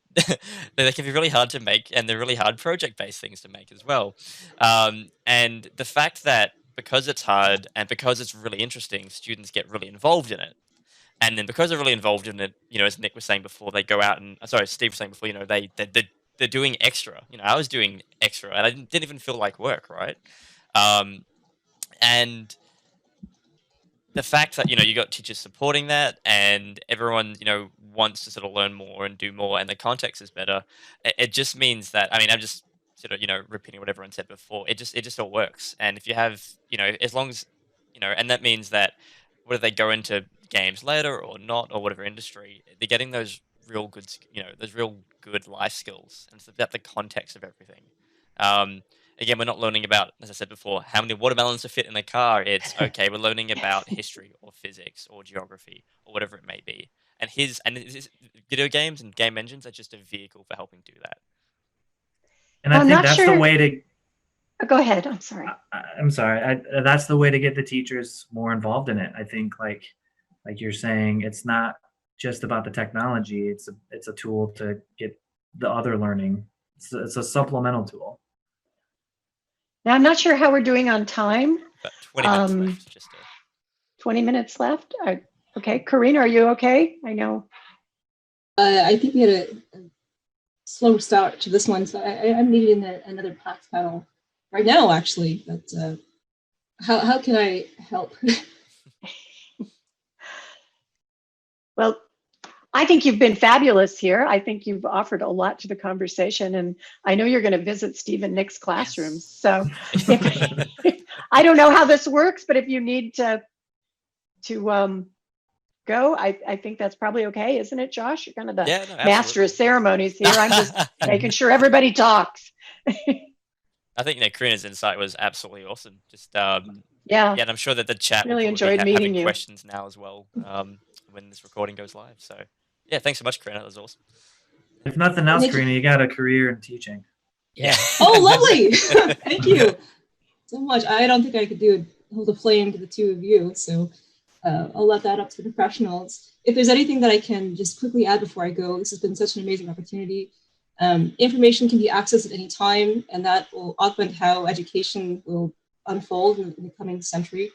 S5: They can be really hard to make, and they're really hard project based things to make as well. And the fact that because it's hard and because it's really interesting, students get really involved in it. And then because they're really involved in it, as Nick was saying before, they go out and sorry, Steve was saying before, they're doing extra. I was doing extra, and I didn't even feel like work, right? And the fact that you got teachers supporting that, and everyone wants to sort of learn more and do more, and the context is better. It just means that I'm just sort of repeating what everyone said before. It just all works, and if you have as long as and that means that whether they go into games later or not or whatever industry, they're getting those real good those real good life skills, and it's about the context of everything. Um, Again, we're not learning about, as I said before, how many watermelons to fit in a car. It's okay, we're learning about history or physics or geography or whatever it may be. And video games and game engines are just a vehicle for helping do that.
S3: And I
S1: I'm
S3: think
S1: not
S3: that's
S1: sure.
S3: the way to.
S1: Go ahead. I'm sorry.
S3: I'm sorry. That's the way to get the teachers more involved in it. I think, like you're saying, it's not just about the technology. It's a tool to get the other learning. It's a supplemental tool.
S1: Now, I'm not sure how we're doing on time.
S5: But 20 minutes left. Just
S1: 20 minutes left. Okay, Carina, are you okay? I know.
S4: I think we had a slow start to this one, so I'm needing another PAX panel right now, actually. But how can I help?
S1: Well, I think you've been fabulous here. I think you've offered a lot to the conversation, and I know you're going to visit Steve and Nick's classrooms. So I don't know how this works, but if you need to go, I think that's probably okay, isn't it, Josh? You're kind of the master of ceremonies here. I'm just making sure everybody talks.
S5: I think Carina's insight was absolutely awesome. Just
S1: yeah,
S5: and I'm sure that the chat
S1: really
S5: will
S1: enjoyed
S5: be
S1: meeting
S5: having
S1: you.
S5: questions now as well when this recording goes live. So yeah, thanks so much, Carina. That was awesome.
S3: If nothing else, Carina, you got a career in teaching.
S2: Yeah.
S4: Oh, lovely! Thank you so much. I don't think I could hold a flame to the two of you, so I'll let that up to the professionals. If there's anything that I can just quickly add before I go, this has been such an amazing opportunity. Information can be accessed at any time, and that will augment how education will unfold in the coming century.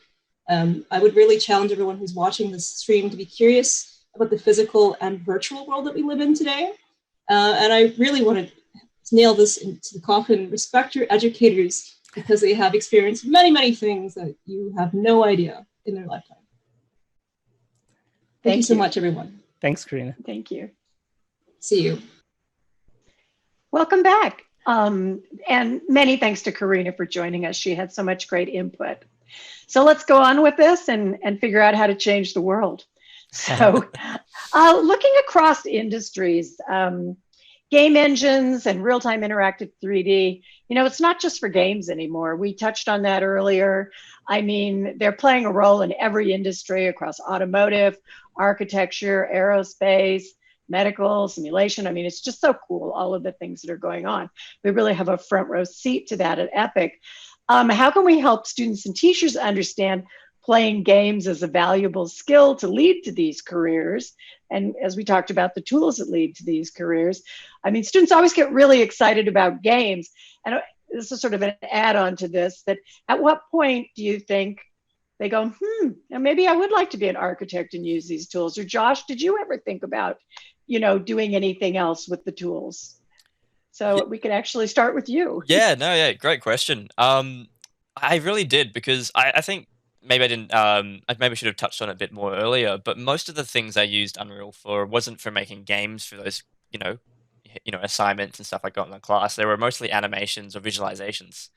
S4: I would really challenge everyone who's watching this stream to be curious about the physical and virtual world that we live in today. And I really want to nail this into the coffin. Respect your educators because they have experienced many, many things that you have no idea in their lifetime. Thank you so much, everyone.
S2: Thanks, Carina.
S1: Thank you.
S4: See you.
S1: Welcome back. And many thanks to Carina for joining us. She had so much great input. So let's go on with this and figure out how to change the world. So looking across industries, game engines and real-time interactive 3D, it's not just for games anymore. We touched on that earlier. I mean, they're playing a role in every industry across automotive, architecture, aerospace, medical, simulation. I mean, it's just so cool, all of the things that are going on. We really have a front row seat to that at Epic. How can we help students and teachers understand playing games as a valuable skill to lead to these careers? And as we talked about, the tools that lead to these careers. I mean, students always get really excited about games. And this is sort of an add-on to this, that at what point do you think they go, maybe I would like to be an architect and use these tools? Or Josh, did you ever think about, doing anything else with the tools? So we could actually start with you.
S5: Yeah, great question. I really did, because I think maybe I didn't. I maybe should have touched on it a bit more earlier. But most of the things I used Unreal for wasn't for making games for those, assignments and stuff I got in the class. They were mostly animations or visualizations.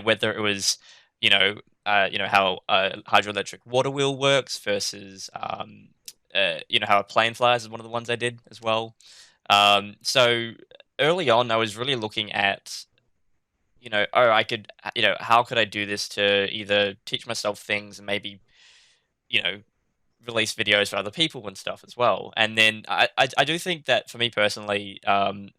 S5: Whether it was, how a hydroelectric water wheel works versus, how a plane flies is one of the ones I did as well. So early on, I was really looking at, I could, how could I do this to either teach myself things and maybe, release videos for other people and stuff as well. And then I do think that for me personally,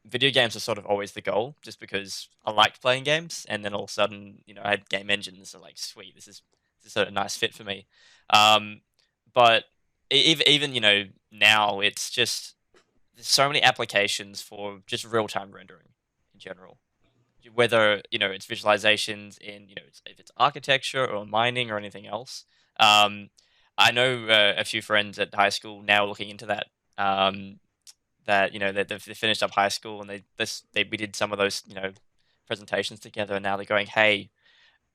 S5: video games are sort of always the goal, just because I liked playing games. And then all of a sudden, I had game engines, so like, sweet, this is a nice fit for me. But even, now it's just, there's so many applications for just real-time rendering in general. whether it's visualizations in if it's architecture or mining or anything else. I know a few friends at high school now looking into that. That they finished up high school and we did some of those presentations together, and now they're going, hey,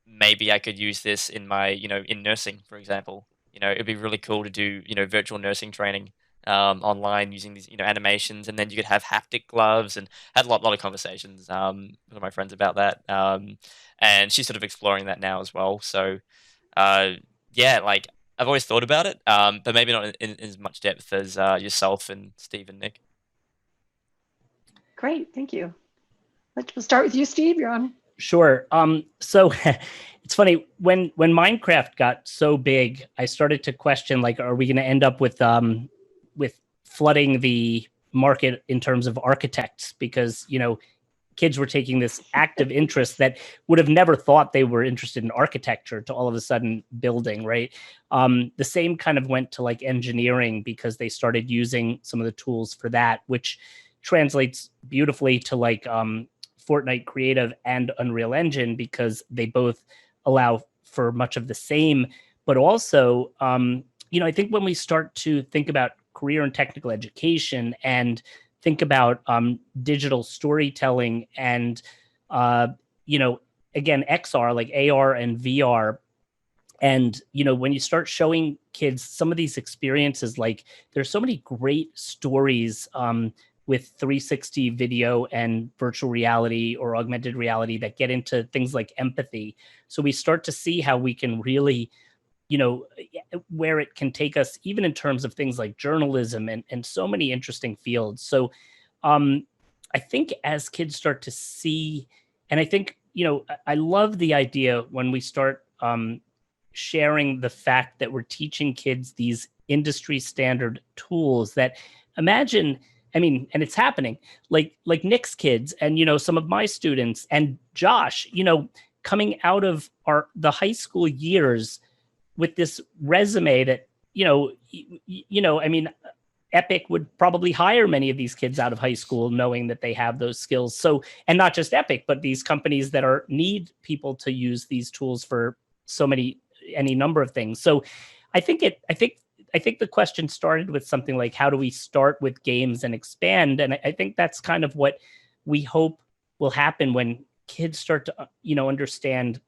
S5: maybe I could use this in my in nursing, for example. It'd be really cool to do virtual nursing training online using these animations, and then you could have haptic gloves, and had a lot of conversations with my friends about that. And she's sort of exploring that now as well. So yeah, like I've always thought about it, but maybe not in as much depth as yourself and Steve and Nick.
S1: Great, thank you. We'll start with you, Steve. You're on.
S2: Sure. So it's funny, when Minecraft got so big, I started to question, like, are we going to end up with flooding the market in terms of architects? Because kids were taking this active interest that would have never thought they were interested in architecture to all of a sudden building, right? The same kind of went to like engineering, because they started using some of the tools for that, which translates beautifully to like Fortnite Creative and Unreal Engine, because they both allow for much of the same. But also, I think when we start to think about career and technical education and think about digital storytelling and, again, XR, like AR and VR, and, when you start showing kids some of these experiences, like there's so many great stories with 360 video and virtual reality or augmented reality that get into things like empathy. So we start to see how we can really, where it can take us, even in terms of things like journalism and so many interesting fields. So I think as kids start to see, and I think, I love the idea when we start sharing the fact that we're teaching kids these industry standard tools that imagine, and it's happening, like Nick's kids and, some of my students and Josh, coming out of the high school years with this resume that, Epic would probably hire many of these kids out of high school knowing that they have those skills. So, and not just Epic, but these companies that need people to use these tools for any number of things. So I think the question started with something like, how do we start with games and expand? And I think that's kind of what we hope will happen when kids start to, understand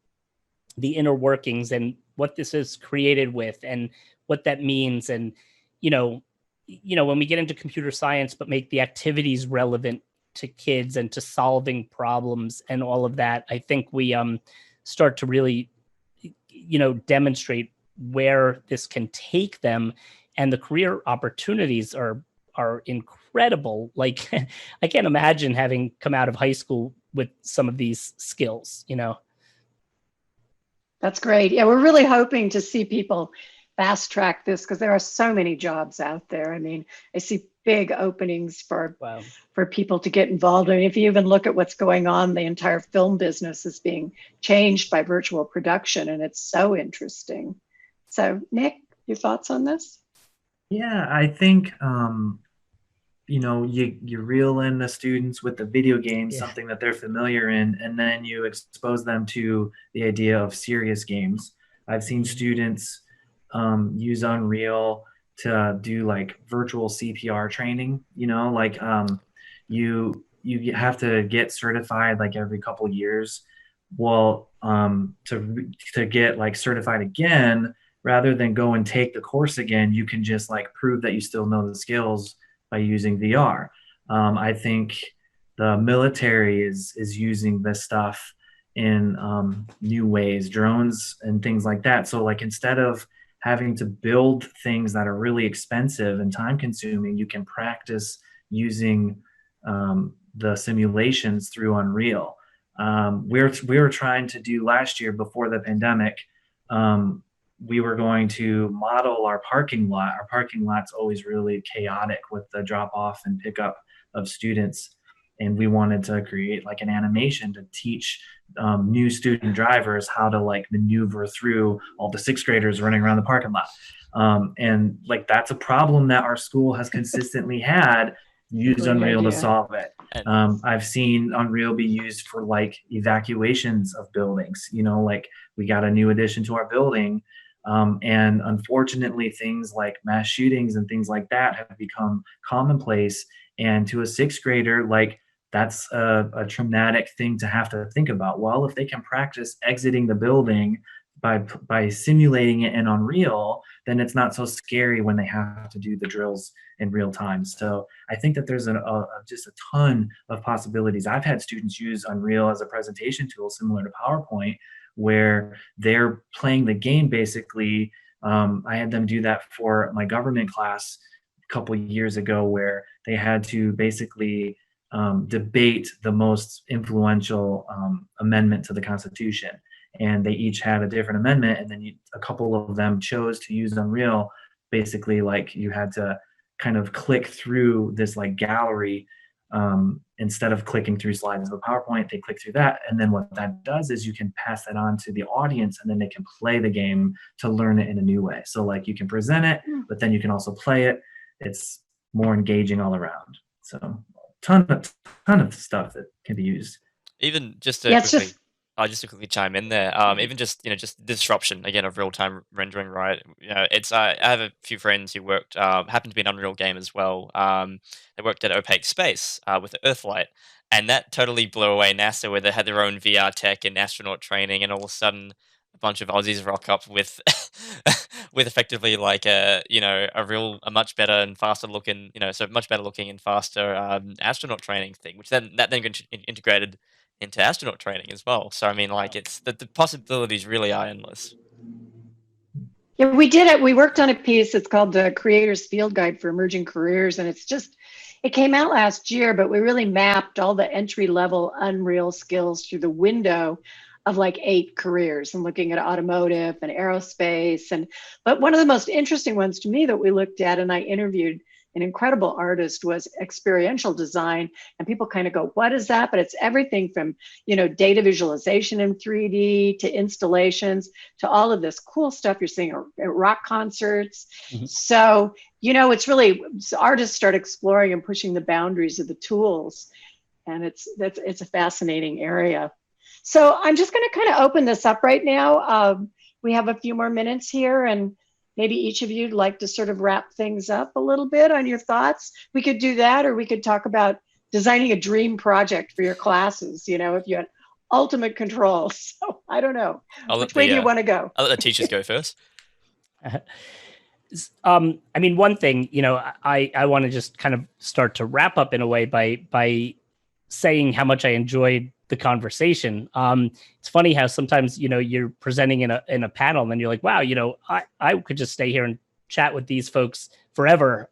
S2: the inner workings and what this is created with and what that means. And, when we get into computer science, but make the activities relevant to kids and to solving problems and all of that, I think we start to really, demonstrate where this can take them, and the career opportunities are incredible. Like I can't imagine having come out of high school with some of these skills,
S1: That's great. Yeah, we're really hoping to see people fast track this, because there are so many jobs out there. I see big openings for people to get involved. If you even look at what's going on, the entire film business is being changed by virtual production, and it's so interesting. So, Nick, your thoughts on this?
S3: Yeah, I think you reel in the students with the video games, something that they're familiar in, and then you expose them to the idea of serious games. I've seen students use Unreal to do like virtual CPR training. You have to get certified like every couple years. Well, to get like certified again, rather than go and take the course again, you can just like prove that you still know the skills by using VR. I think the military is using this stuff in new ways, drones and things like that. So like instead of having to build things that are really expensive and time consuming, you can practice using the simulations through Unreal. We were trying to do last year before the pandemic. We were going to model our parking lot. Our parking lot's always really chaotic with the drop off and pickup of students. And we wanted to create like an animation to teach new student drivers how to like maneuver through all the sixth graders running around the parking lot. And like, that's a problem that our school has consistently had. Use Unreal to solve it. I've seen Unreal be used for like evacuations of buildings. You know, like we got a new addition to our building, and unfortunately, things like mass shootings and things like that have become commonplace. And to a sixth grader, like that's a traumatic thing to have to think about. Well, if they can practice exiting the building by simulating it in Unreal, then it's not so scary when they have to do the drills in real time. So I think that there's just a ton of possibilities. I've had students use Unreal as a presentation tool similar to PowerPoint, where they're playing the game basically. I had them do that for my government class a couple years ago, where they had to basically debate the most influential amendment to the Constitution. And they each had a different amendment, and then a couple of them chose to use Unreal. Basically, like you had to kind of click through this like gallery instead of clicking through slides of a PowerPoint. They click through that, and then what that does is you can pass that on to the audience, and then they can play the game to learn it in a new way. So like you can present it, but then you can also play it. It's more engaging all around. So ton of stuff that can be used.
S5: Even just to
S1: Yeah, it's
S5: quickly,
S1: just
S5: just to quickly chime in there, even just just disruption again of real time rendering, right? It's I have a few friends who worked happened to be an Unreal game as well. They worked at Opaque Space with the Earthlight, and that totally blew away NASA, where they had their own VR tech and astronaut training, and all of a sudden a bunch of Aussies rock up with with effectively like a much better and faster looking so much better looking and faster astronaut training thing, which then got integrated into astronaut training as well. So I mean, like it's the possibilities really are endless.
S1: Yeah, we did it. We worked on a piece. It's called the Creators Field Guide for Emerging Careers. And it came out last year, but we really mapped all the entry level Unreal skills through the window of like 8 careers and looking at automotive and aerospace. But one of the most interesting ones to me that we looked at, and I interviewed an incredible artist, was experiential design. And people kind of go, what is that? But it's everything from, data visualization in 3D to installations to all of this cool stuff you're seeing at rock concerts. Mm-hmm. So, it's really, artists start exploring and pushing the boundaries of the tools. And it's a fascinating area. So I'm just going to kind of open this up right now. We have a few more minutes here, and maybe each of you'd like to sort of wrap things up a little bit on your thoughts. We could do that, or we could talk about designing a dream project for your classes, if you had ultimate control. So I don't know. Which way do you want to go?
S5: I'll let the teachers go first.
S2: I mean, one thing, I want to just kind of start to wrap up in a way by saying how much I enjoyed the conversation. It's funny how sometimes, you're presenting in a panel and then you're like, wow, I could just stay here and chat with these folks forever.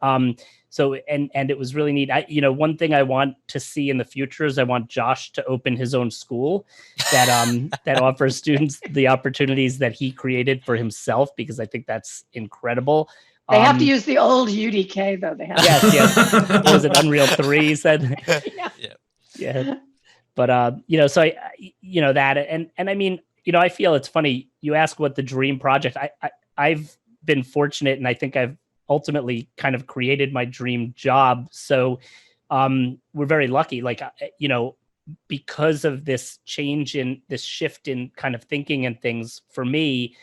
S2: So it was really neat. One thing I want to see in the future is I want Josh to open his own school that offers students the opportunities that he created for himself, because I think that's incredible.
S1: They have to use the old UDK though. They have
S2: yes. What was it, Unreal 3 you said? Yeah. But, so that, and I mean, I feel it's funny. You ask what the dream project, I've been fortunate, and I think I've ultimately kind of created my dream job. So, we're very lucky, like, because of this change in this shift in kind of thinking and things for me,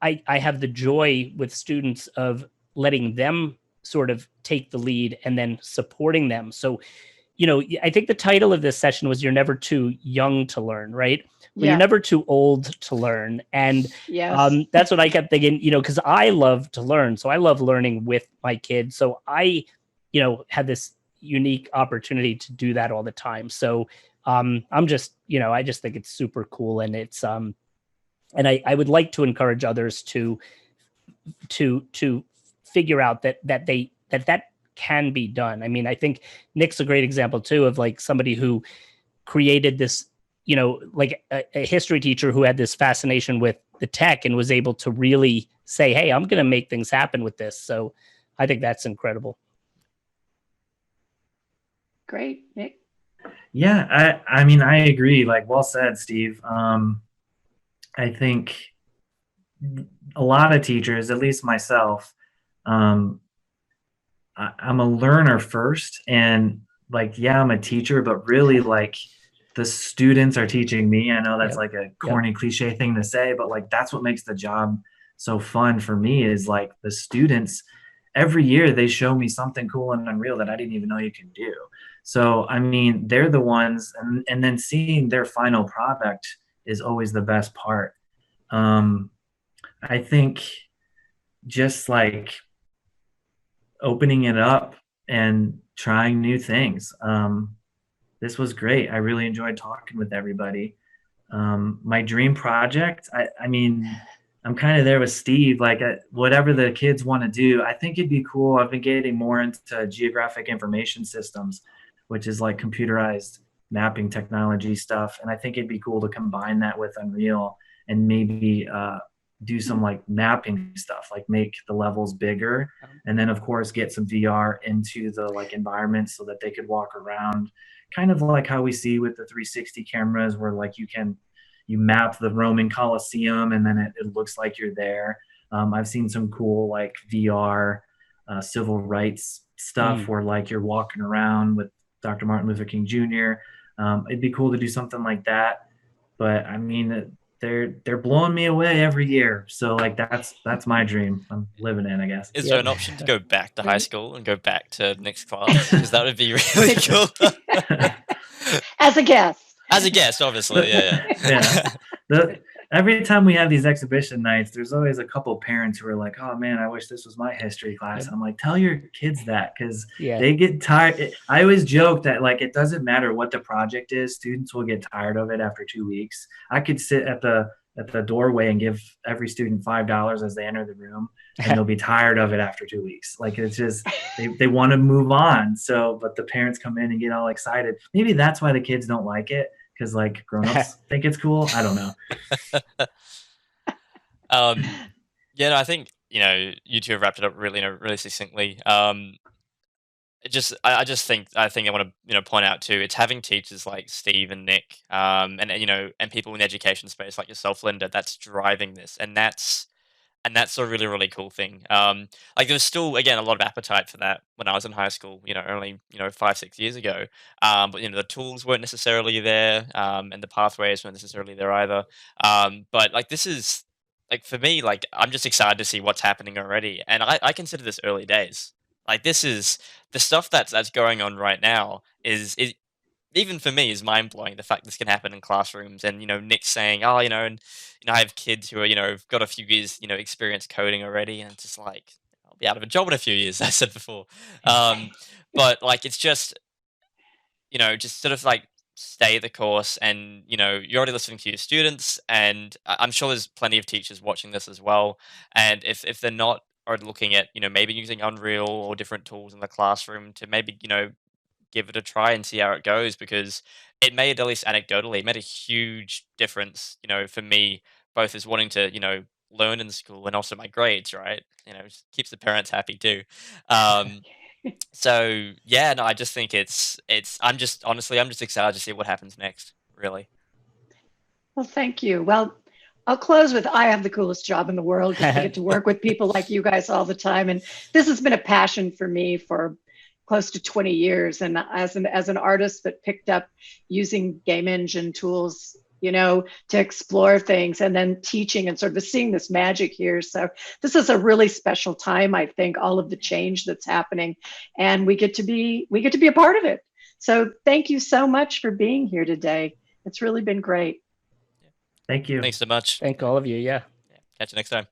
S2: I have the joy with students of letting them sort of take the lead and then supporting them. So, I think the title of this session was "You're Never Too Young to Learn," right? But you're never too old to learn. And that's what I kept thinking, because I love to learn. So I love learning with my kids. So I, had this unique opportunity to do that all the time. So I'm just, I just think it's super cool. And it's, and I would like to encourage others to figure out that can be done. I mean, I think Nick's a great example too of like somebody who created this, like a history teacher who had this fascination with the tech and was able to really say, hey, I'm going to make things happen with this. So I think that's incredible.
S1: Great, Nick.
S3: Yeah, I mean, I agree. Like, well said, Steve. I think a lot of teachers, at least myself, I'm a learner first, and like, yeah, I'm a teacher, but really like the students are teaching me. I know that's
S2: Yep.
S3: like a corny cliche thing to say, but like that's what makes the job so fun for me is like the students every year they show me something cool and Unreal that I didn't even know you can do. So I mean, they're the ones, and then seeing their final product is always the best part. I think just like opening it up and trying new things. This was great. I really enjoyed talking with everybody. My dream project, I mean, I'm kind of there with Steve, like whatever the kids want to do. I think it'd be cool. I've been getting more into geographic information systems, which is like computerized mapping technology stuff. And I think it'd be cool to combine that with Unreal and maybe do some like mapping stuff, like make the levels bigger. And then of course get some VR into the like environment so that they could walk around, kind of like how we see with the 360 cameras where like you map the Roman Colosseum and then it looks like you're there. I've seen some cool like VR civil rights stuff where like you're walking around with Dr. Martin Luther King Jr. It'd be cool to do something like that. But I mean, they're blowing me away every year. So like that's my dream. I'm living in, I guess.
S5: Is there an option to go back to high school and go back to next class? Because that would be really cool.
S1: As a guest.
S5: As a guest, obviously, yeah.
S3: Every time we have these exhibition nights, there's always a couple parents who are like, "Oh man, I wish this was my history class." I'm like, "Tell your kids that because they get tired." I always joke that like it doesn't matter what the project is, students will get tired of it after 2 weeks. I could sit at the doorway and give every student $5 as they enter the room, and they'll be tired of it after 2 weeks. Like it's just they want to move on. So, but the parents come in and get all excited. Maybe that's why the kids don't like it. Because like grown-ups think it's cool. I don't know.
S5: Yeah, no, I think you two have wrapped it up really, really succinctly. I think I want to point out too. It's having teachers like Steve and Nick, and people in the education space like yourself, Linda, that's driving this, and that's a really, really cool thing. Like there was still, again, a lot of appetite for that when I was in high school, only, 5, 6 years ago. But, the tools weren't necessarily there, and the pathways weren't necessarily there either. But like, this is like, for me, like, I'm just excited to see what's happening already. And I consider this early days. Like this is the stuff that's going on right now is even for me is mind blowing. The fact this can happen in classrooms, and Nick saying, "Oh, and I have kids who are have got a few years experience coding already," and it's just like I'll be out of a job in a few years. I said before, but like it's just just sort of like stay the course, and you're already listening to your students, and I'm sure there's plenty of teachers watching this as well. And if they're not already looking at maybe using Unreal or different tools in the classroom to maybe give it a try and see how it goes, because it made, at least anecdotally, it made a huge difference, for me, both as wanting to, learn in school and also my grades, right? Just keeps the parents happy too. So yeah, no, I just think I'm just excited to see what happens next, really.
S1: Well, thank you. Well, I'll close with I have the coolest job in the world because I get to work with people like you guys all the time. And this has been a passion for me for close to 20 years. And as an artist that picked up using game engine tools, to explore things, and then teaching and sort of seeing this magic here. So this is a really special time, I think, all of the change that's happening, and we get to be a part of it. So thank you so much for being here today. It's really been great.
S3: Thank you.
S5: Thanks so much.
S2: Thank all of you. Yeah.
S5: Catch you next time.